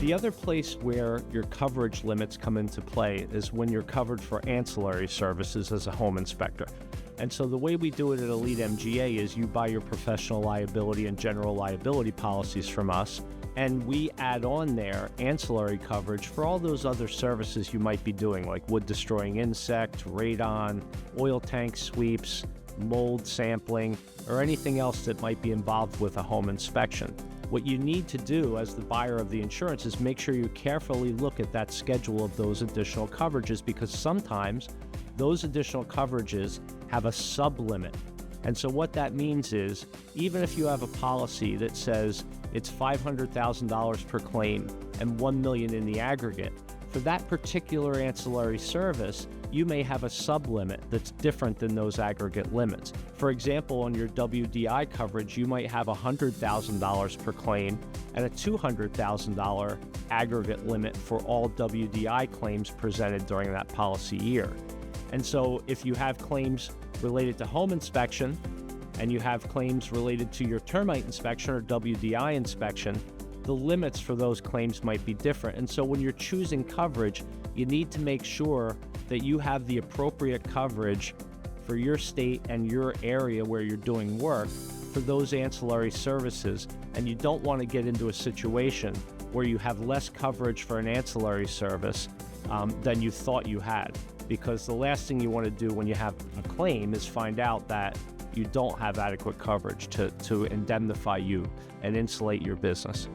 The other place where your coverage limits come into play is when you're covered for ancillary services as a home inspector. And so the way we do it at EliteMGA is you buy your professional liability and general liability policies from us, and we add on there ancillary coverage for all those other services you might be doing, like wood-destroying insect, radon, oil tank sweeps, mold sampling, or anything else that might be involved with a home inspection. What you need to do as the buyer of the insurance is make sure you carefully look at that schedule of those additional coverages, because sometimes those additional coverages have a sublimit. And so what that means is, even if you have a policy that says it's $500,000 per claim and $1 million in the aggregate, for that particular ancillary service, you may have a sublimit that's different than those aggregate limits. For example, on your WDI coverage, you might have $100,000 per claim and a $200,000 aggregate limit for all WDI claims presented during that policy year. And so if you have claims related to home inspection and you have claims related to your termite inspection or WDI inspection, the limits for those claims might be different. And so when you're choosing coverage, you need to make sure that you have the appropriate coverage for your state and your area where you're doing work for those ancillary services. And you don't want to get into a situation where you have less coverage for an ancillary service than you thought you had. Because the last thing you want to do when you have a claim is find out that you don't have adequate coverage to indemnify you and insulate your business.